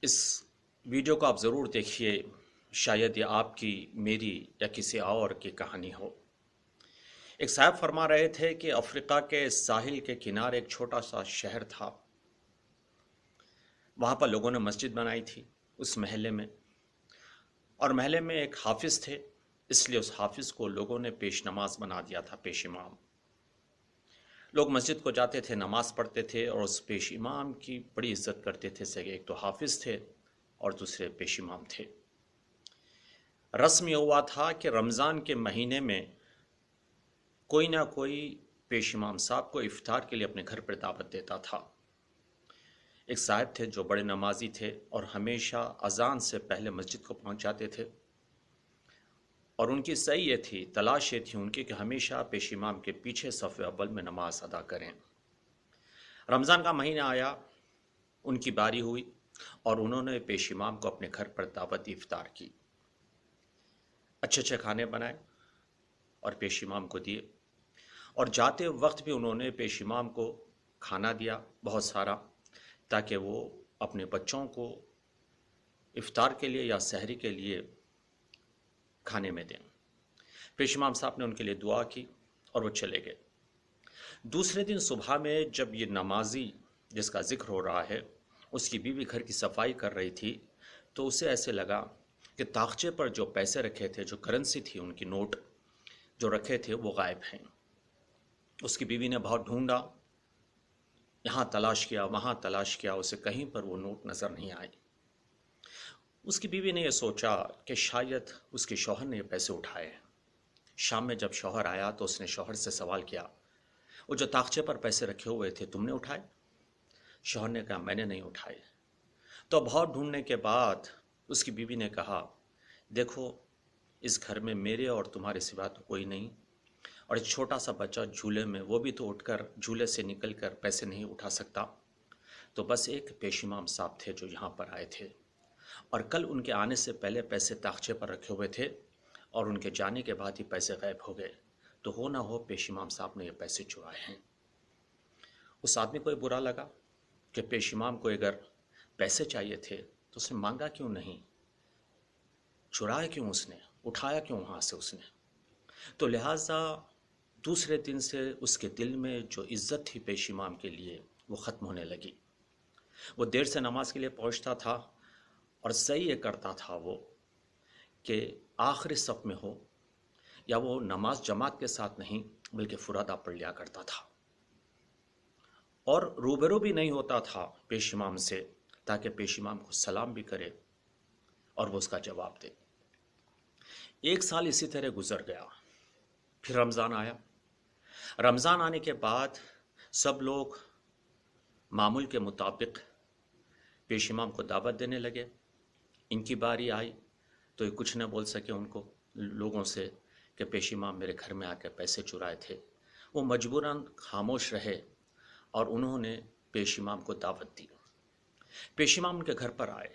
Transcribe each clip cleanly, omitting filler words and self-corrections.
اس video کو آپ ضرور دیکھیے، شاید یہ آپ کی، میری یا کسی اور کی کہانی ہو۔ ایک صاحب فرما رہے تھے کہ افریقہ کے ساحل کے کنارے ایک چھوٹا سا شہر تھا۔ وہاں پر لوگوں نے مسجد بنائی تھی اس محلے میں، اور محلے میں ایک حافظ تھے، اس لیے اس حافظ کو لوگوں نے پیش نماز بنا دیا تھا، پیش امام۔ لوگ مسجد کو جاتے تھے، نماز پڑھتے تھے، اور اس پیش امام کی بڑی عزت کرتے تھے، کہ ایک تو حافظ تھے اور دوسرے پیش امام تھے۔ رسم یہ ہوا تھا کہ رمضان کے مہینے میں کوئی نہ کوئی پیش امام صاحب کو افطار کے لیے اپنے گھر پر دعوت دیتا تھا۔ ایک صاحب تھے جو بڑے نمازی تھے اور ہمیشہ اذان سے پہلے مسجد کو پہنچ جاتے تھے، اور ان کی صحیح یہ تھی، تلاش یہ تھی ان کی، کہ ہمیشہ پیش امام کے پیچھے صف اول میں نماز ادا کریں۔ رمضان کا مہینہ آیا، ان کی باری ہوئی، اور انہوں نے پیش امام کو اپنے گھر پر دعوت دی، افطار کی۔ اچھے اچھے کھانے بنائے اور پیش امام کو دیے، اور جاتے وقت بھی انہوں نے پیش امام کو کھانا دیا بہت سارا، تاکہ وہ اپنے بچوں کو افطار کے لیے یا سحری کے لیے کھانے میں دیں۔ پیش امام صاحب نے ان کے لیے دعا کی اور وہ چلے گئے۔ دوسرے دن صبح میں جب یہ نمازی جس کا ذکر ہو رہا ہے، اس کی بیوی گھر کی صفائی کر رہی تھی، تو اسے ایسے لگا کہ طاقچے پر جو پیسے رکھے تھے، جو کرنسی تھی، ان کی نوٹ جو رکھے تھے، وہ غائب ہیں۔ اس کی بیوی نے بہت ڈھونڈا، یہاں تلاش کیا، وہاں تلاش کیا، اسے کہیں پر وہ نوٹ نظر نہیں آئے۔ اس کی بیوی نے یہ سوچا کہ شاید اس کے شوہر نے یہ پیسے اٹھائے۔ شام میں جب شوہر آیا تو اس نے شوہر سے سوال کیا، وہ جو طاقچے پر پیسے رکھے ہوئے تھے تم نے اٹھائے؟ شوہر نے کہا میں نے نہیں اٹھائے۔ تو بہت ڈھونڈنے کے بعد اس کی بیوی نے کہا، دیکھو اس گھر میں میرے اور تمہارے سوا تو کوئی نہیں، اور ایک چھوٹا سا بچہ جھولے میں، وہ بھی تو اٹھ کر جھولے سے نکل کر پیسے نہیں اٹھا سکتا، تو بس ایک پیش امام صاحب تھے جو یہاں پر آئے تھے، اور کل ان کے آنے سے پہلے پیسے طاقچے پر رکھے ہوئے تھے، اور ان کے جانے کے بعد ہی پیسے غائب ہو گئے، تو ہو نہ ہو پیش امام صاحب نے یہ پیسے چرائے ہیں۔ اس آدمی کو یہ برا لگا کہ پیش امام کو اگر پیسے چاہیے تھے تو اس نے مانگا کیوں نہیں، چرائے کیوں اس نے، اٹھایا کیوں وہاں سے اس نے؟ تو لہٰذا دوسرے دن سے اس کے دل میں جو عزت تھی پیش امام کے لیے، وہ ختم ہونے لگی۔ وہ دیر سے نماز کے لیے پہنچتا تھا، اور صحیح یہ کرتا تھا وہ کہ آخری صف میں ہو، یا وہ نماز جماعت کے ساتھ نہیں بلکہ فرادہ پڑھ لیا کرتا تھا، اور روبرو بھی نہیں ہوتا تھا پیش امام سے، تاکہ پیش امام کو سلام بھی کرے اور وہ اس کا جواب دے۔ ایک سال اسی طرح گزر گیا، پھر رمضان آیا۔ رمضان آنے کے بعد سب لوگ معمول کے مطابق پیش امام کو دعوت دینے لگے۔ ان کی باری آئی تو یہ کچھ نہ بول سکے ان کو، لوگوں سے، کہ پیش امام میرے گھر میں آ کے پیسے چرائے تھے۔ وہ مجبوراً خاموش رہے، اور انہوں نے پیش امام کو دعوت دی۔ پیش امام ان کے گھر پر آئے۔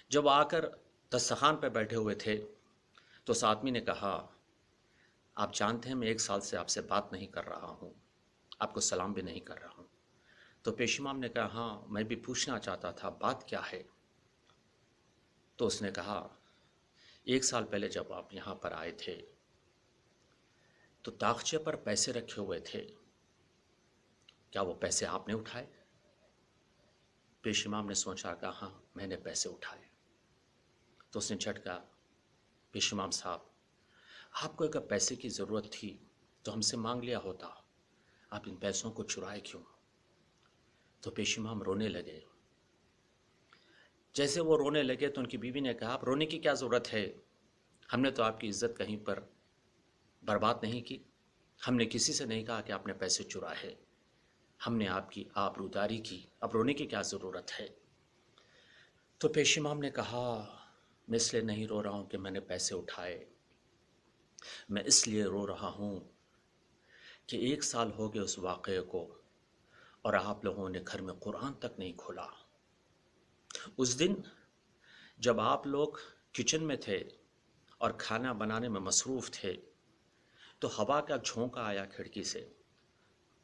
جب آ کر دسترخوان پہ بیٹھے ہوئے تھے تو اس آدمی نے کہا، آپ جانتے ہیں میں ایک سال سے آپ سے بات نہیں کر رہا ہوں، آپ کو سلام بھی نہیں کر رہا ہوں۔ تو پیش امام نے کہا، ہاں میں بھی پوچھنا چاہتا تھا، بات کیا ہے؟ تو اس نے کہا، ایک سال پہلے جب آپ یہاں پر آئے تھے تو طاقچے پر پیسے رکھے ہوئے تھے، کیا وہ پیسے آپ نے اٹھائے؟ پیش امام نے سوچا، کہا ہاں میں نے پیسے اٹھائے۔ تو اس نے جھٹ کہا، پیش امام صاحب آپ کو اگر پیسے کی ضرورت تھی تو ہم سے مانگ لیا ہوتا، آپ ان پیسوں کو چرائے کیوں؟ تو پیش امام رونے لگے۔ جیسے وہ رونے لگے تو ان کی بیوی نے کہا، آپ رونے کی کیا ضرورت ہے، ہم نے تو آپ کی عزت کہیں پر برباد نہیں کی، ہم نے کسی سے نہیں کہا کہ آپ نے پیسے چرائے، ہم نے آپ کی آبروداری کی، اب رونے کی کیا ضرورت ہے؟ تو پیش امام نے کہا، میں اس لیے نہیں رو رہا ہوں کہ میں نے پیسے اٹھائے، میں اس لیے رو رہا ہوں کہ ایک سال ہو گئے اس واقعے کو، اور آپ لوگوں نے گھر میں قرآن تک نہیں کھولا۔ اس دن جب آپ لوگ کچن میں تھے اور کھانا بنانے میں مصروف تھے تو ہوا کا جھونکا آیا کھڑکی سے،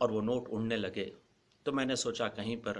اور وہ نوٹ اڑنے لگے، تو میں نے سوچا کہیں پر